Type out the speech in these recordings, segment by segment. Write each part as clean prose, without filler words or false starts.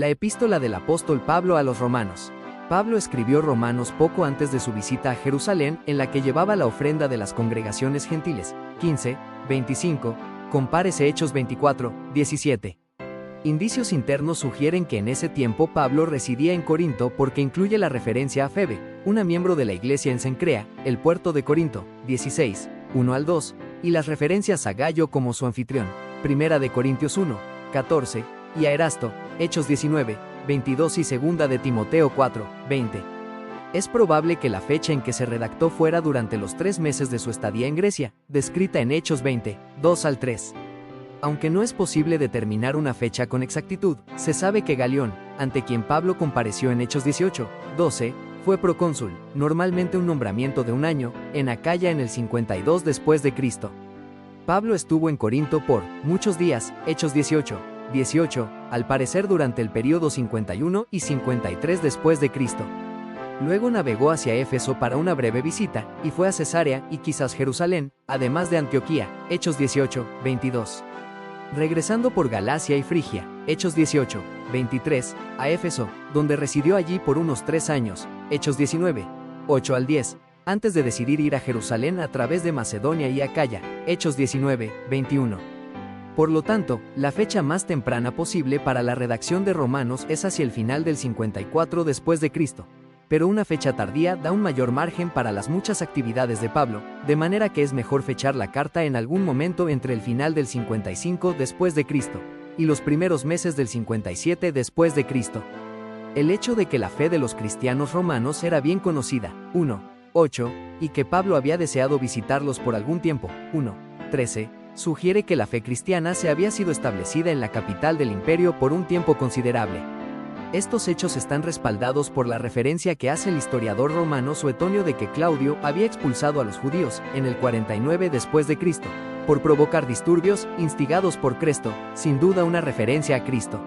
La epístola del apóstol Pablo a los romanos. Pablo escribió Romanos poco antes de su visita a Jerusalén, en la que llevaba la ofrenda de las congregaciones gentiles. 15, 25, compárese Hechos 24, 17. Indicios internos sugieren que en ese tiempo Pablo residía en Corinto porque incluye la referencia a Febe, una miembro de la iglesia en Cencrea, el puerto de Corinto, 16, 1 al 2, y las referencias a Gayo como su anfitrión, Primera de Corintios 1, 14, y a Erasto, Hechos 19, 22 y Segunda de Timoteo 4, 20. Es probable que la fecha en que se redactó fuera durante los 3 meses de su estadía en Grecia, descrita en Hechos 20, 2 al 3. Aunque no es posible determinar una fecha con exactitud, se sabe que Galión, ante quien Pablo compareció en Hechos 18, 12, fue procónsul, normalmente un nombramiento de un año, en Acaya en el 52 después de Cristo. Pablo estuvo en Corinto por muchos días, Hechos 18, 18, al parecer durante el período 51 y 53 después de Cristo. Luego navegó hacia Éfeso para una breve visita, y fue a Cesarea y quizás Jerusalén, además de Antioquía, Hechos 18, 22. Regresando por Galacia y Frigia, Hechos 18, 23, a Éfeso, donde residió allí por unos 3 años, Hechos 19, 8 al 10, antes de decidir ir a Jerusalén a través de Macedonia y Acaya, Hechos 19, 21. Por lo tanto, la fecha más temprana posible para la redacción de Romanos es hacia el final del 54 después de Cristo. Pero una fecha tardía da un mayor margen para las muchas actividades de Pablo, de manera que es mejor fechar la carta en algún momento entre el final del 55 después de Cristo y los primeros meses del 57 después de Cristo. El hecho de que la fe de los cristianos romanos era bien conocida, 1:8, y que Pablo había deseado visitarlos por algún tiempo, 1:13, sugiere que la fe cristiana se había sido establecida en la capital del imperio por un tiempo considerable. Estos hechos están respaldados por la referencia que hace el historiador romano Suetonio de que Claudio había expulsado a los judíos, en el 49 después de Cristo, por provocar disturbios, instigados por Cresto, sin duda una referencia a Cristo.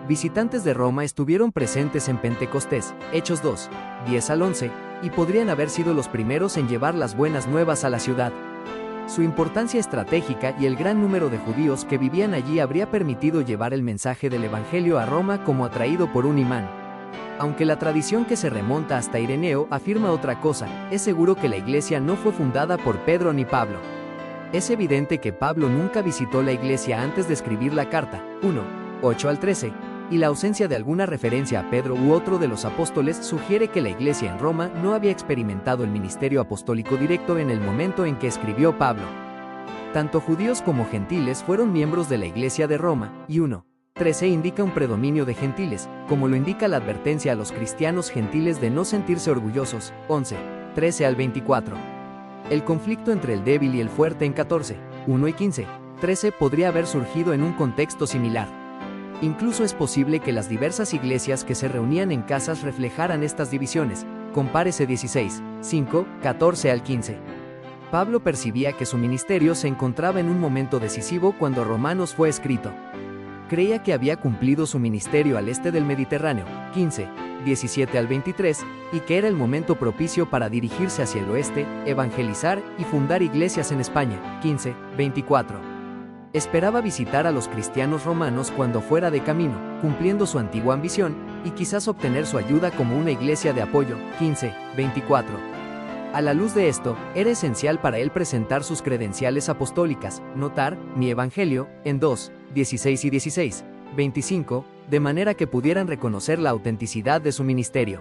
Visitantes de Roma estuvieron presentes en Pentecostés, Hechos 2, 10 al 11, y podrían haber sido los primeros en llevar las buenas nuevas a la ciudad. Su importancia estratégica y el gran número de judíos que vivían allí habría permitido llevar el mensaje del Evangelio a Roma como atraído por un imán. Aunque la tradición que se remonta hasta Ireneo afirma otra cosa, es seguro que la iglesia no fue fundada por Pedro ni Pablo. Es evidente que Pablo nunca visitó la iglesia antes de escribir la carta, 1:8 al 13, y la ausencia de alguna referencia a Pedro u otro de los apóstoles sugiere que la iglesia en Roma no había experimentado el ministerio apostólico directo en el momento en que escribió Pablo. Tanto judíos como gentiles fueron miembros de la iglesia de Roma, y 1:13 indica un predominio de gentiles, como lo indica la advertencia a los cristianos gentiles de no sentirse orgullosos, 11:13 al 24. El conflicto entre el débil y el fuerte en 14:1 y 15:13 podría haber surgido en un contexto similar. Incluso es posible que las diversas iglesias que se reunían en casas reflejaran estas divisiones, compárese 16, 5, 14 al 15. Pablo percibía que su ministerio se encontraba en un momento decisivo cuando Romanos fue escrito. Creía que había cumplido su ministerio al este del Mediterráneo, 15, 17 al 23, y que era el momento propicio para dirigirse hacia el oeste, evangelizar y fundar iglesias en España, 15, 24. Esperaba visitar a los cristianos romanos cuando fuera de camino, cumpliendo su antigua ambición, y quizás obtener su ayuda como una iglesia de apoyo, 15, 24. A la luz de esto, era esencial para él presentar sus credenciales apostólicas, notar, mi evangelio, en 2, 16 y 16, 25, de manera que pudieran reconocer la autenticidad de su ministerio.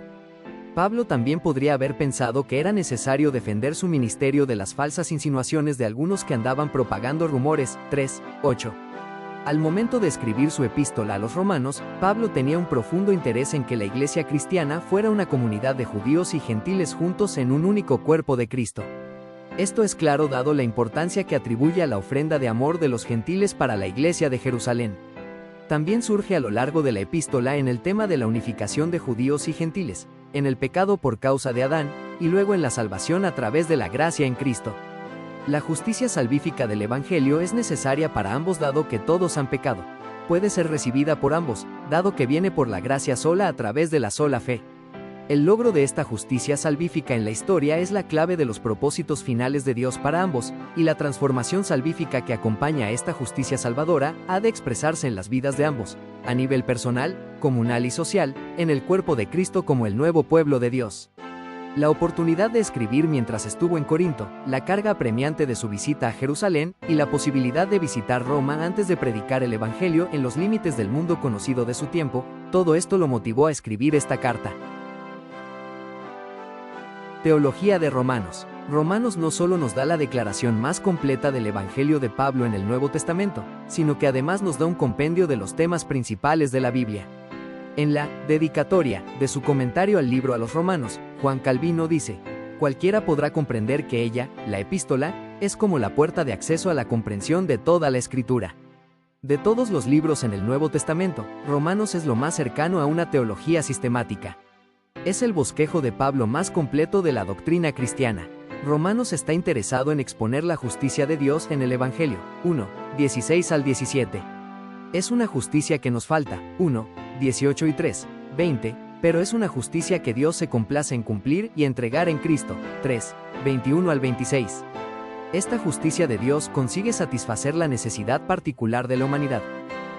Pablo también podría haber pensado que era necesario defender su ministerio de las falsas insinuaciones de algunos que andaban propagando rumores, 3:8. Al momento de escribir su epístola a los romanos, Pablo tenía un profundo interés en que la iglesia cristiana fuera una comunidad de judíos y gentiles juntos en un único cuerpo de Cristo. Esto es claro dado la importancia que atribuye a la ofrenda de amor de los gentiles para la iglesia de Jerusalén. También surge a lo largo de la epístola en el tema de la unificación de judíos y gentiles, en el pecado por causa de Adán, y luego en la salvación a través de la gracia en Cristo. La justicia salvífica del Evangelio es necesaria para ambos dado que todos han pecado. Puede ser recibida por ambos, dado que viene por la gracia sola a través de la sola fe. El logro de esta justicia salvífica en la historia es la clave de los propósitos finales de Dios para ambos, y la transformación salvífica que acompaña a esta justicia salvadora ha de expresarse en las vidas de ambos, a nivel personal, comunal y social, en el cuerpo de Cristo como el nuevo pueblo de Dios. La oportunidad de escribir mientras estuvo en Corinto, la carga apremiante de su visita a Jerusalén y la posibilidad de visitar Roma antes de predicar el Evangelio en los límites del mundo conocido de su tiempo, todo esto lo motivó a escribir esta carta. Teología de Romanos. Romanos no solo nos da la declaración más completa del Evangelio de Pablo en el Nuevo Testamento, sino que además nos da un compendio de los temas principales de la Biblia. En la dedicatoria de su comentario al libro a los Romanos, Juan Calvino dice: cualquiera podrá comprender que ella, la epístola, es como la puerta de acceso a la comprensión de toda la Escritura. De todos los libros en el Nuevo Testamento, Romanos es lo más cercano a una teología sistemática. Es el bosquejo de Pablo más completo de la doctrina cristiana. Romanos está interesado en exponer la justicia de Dios en el Evangelio. 1, 16 al 17. Es una justicia que nos falta. 1, 18 y 3, 20, pero es una justicia que Dios se complace en cumplir y entregar en Cristo. 3, 21 al 26. Esta justicia de Dios consigue satisfacer la necesidad particular de la humanidad.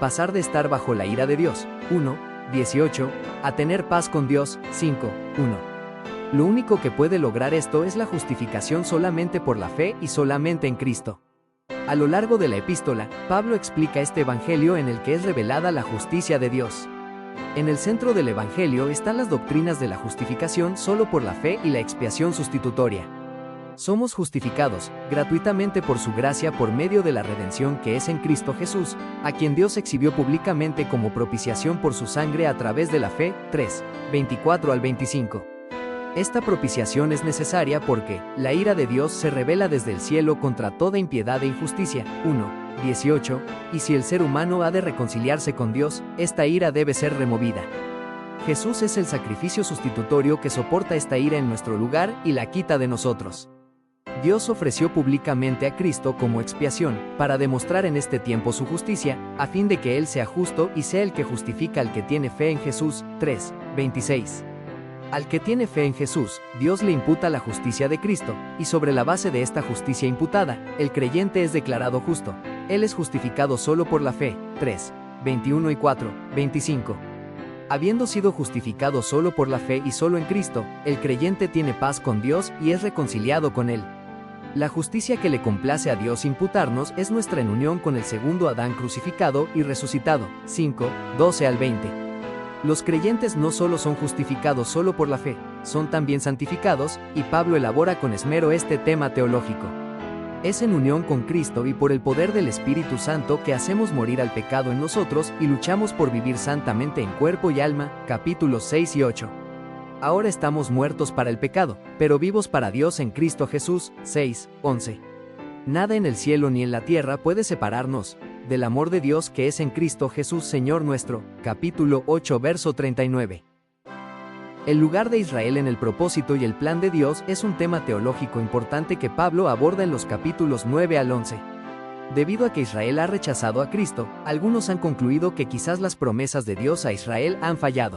Pasar de estar bajo la ira de Dios. 1, 18, a tener paz con Dios. 5, 1. Lo único que puede lograr esto es la justificación solamente por la fe y solamente en Cristo. A lo largo de la epístola, Pablo explica este evangelio en el que es revelada la justicia de Dios. En el centro del evangelio están las doctrinas de la justificación solo por la fe y la expiación sustitutoria. Somos justificados gratuitamente por su gracia por medio de la redención que es en Cristo Jesús, a quien Dios exhibió públicamente como propiciación por su sangre a través de la fe. 3, 24 al 25. Esta propiciación es necesaria porque la ira de Dios se revela desde el cielo contra toda impiedad e injusticia. 1, 18, y si el ser humano ha de reconciliarse con Dios, esta ira debe ser removida. Jesús es el sacrificio sustitutorio que soporta esta ira en nuestro lugar y la quita de nosotros. Dios ofreció públicamente a Cristo como expiación, para demostrar en este tiempo su justicia, a fin de que Él sea justo y sea el que justifica al que tiene fe en Jesús. 3, 26. Al que tiene fe en Jesús, Dios le imputa la justicia de Cristo, y sobre la base de esta justicia imputada, el creyente es declarado justo. Él es justificado solo por la fe. 3, 21 y 4, 25. Habiendo sido justificado solo por la fe y solo en Cristo, el creyente tiene paz con Dios y es reconciliado con Él. La justicia que le complace a Dios imputarnos es nuestra en unión con el segundo Adán crucificado y resucitado. 5, 12 al 20. Los creyentes no solo son justificados solo por la fe, son también santificados, y Pablo elabora con esmero este tema teológico. Es en unión con Cristo y por el poder del Espíritu Santo que hacemos morir al pecado en nosotros y luchamos por vivir santamente en cuerpo y alma. Capítulos 6 y 8. Ahora estamos muertos para el pecado, pero vivos para Dios en Cristo Jesús. 6, 11. Nada en el cielo ni en la tierra puede separarnos del amor de Dios que es en Cristo Jesús Señor nuestro. Capítulo 8 verso 39. El lugar de Israel en el propósito y el plan de Dios es un tema teológico importante que Pablo aborda en los capítulos 9 al 11. Debido a que Israel ha rechazado a Cristo, algunos han concluido que quizás las promesas de Dios a Israel han fallado.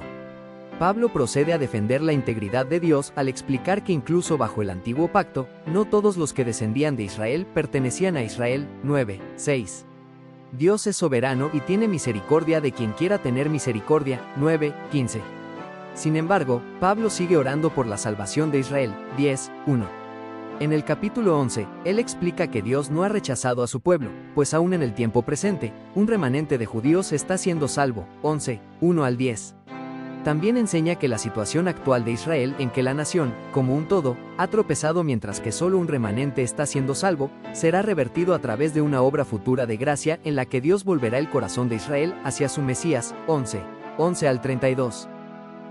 Pablo procede a defender la integridad de Dios al explicar que incluso bajo el antiguo pacto, no todos los que descendían de Israel pertenecían a Israel. 9, 6. Dios es soberano y tiene misericordia de quien quiera tener misericordia. 9, 15. Sin embargo, Pablo sigue orando por la salvación de Israel. 10, 1. En el capítulo 11, él explica que Dios no ha rechazado a su pueblo, pues aún en el tiempo presente, un remanente de judíos está siendo salvo. 11, 1 al 10. También enseña que la situación actual de Israel en que la nación, como un todo, ha tropezado mientras que solo un remanente está siendo salvo, será revertido a través de una obra futura de gracia en la que Dios volverá el corazón de Israel hacia su Mesías. 11, 11 al 32.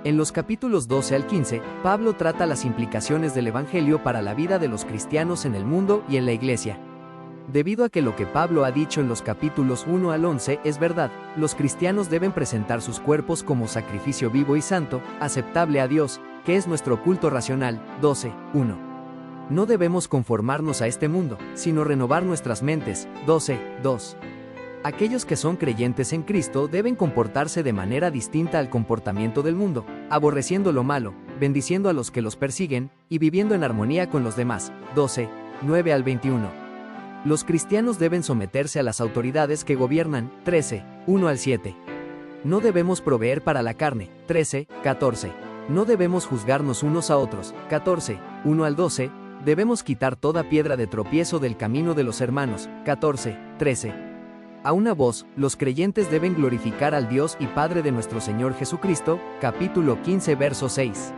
En los capítulos 12 al 15, Pablo trata las implicaciones del Evangelio para la vida de los cristianos en el mundo y en la Iglesia. Debido a que lo que Pablo ha dicho en los capítulos 1 al 11 es verdad, los cristianos deben presentar sus cuerpos como sacrificio vivo y santo, aceptable a Dios, que es nuestro culto racional. 12, 1. No debemos conformarnos a este mundo, sino renovar nuestras mentes. 12, 2. Aquellos que son creyentes en Cristo deben comportarse de manera distinta al comportamiento del mundo, aborreciendo lo malo, bendiciendo a los que los persiguen, y viviendo en armonía con los demás. 12, 9 al 21. Los cristianos deben someterse a las autoridades que gobiernan. 13, 1 al 7. No debemos proveer para la carne. 13, 14. No debemos juzgarnos unos a otros. 14, 1 al 12. Debemos quitar toda piedra de tropiezo del camino de los hermanos. 14, 13. A una voz, los creyentes deben glorificar al Dios y Padre de nuestro Señor Jesucristo. Capítulo 15, verso 6.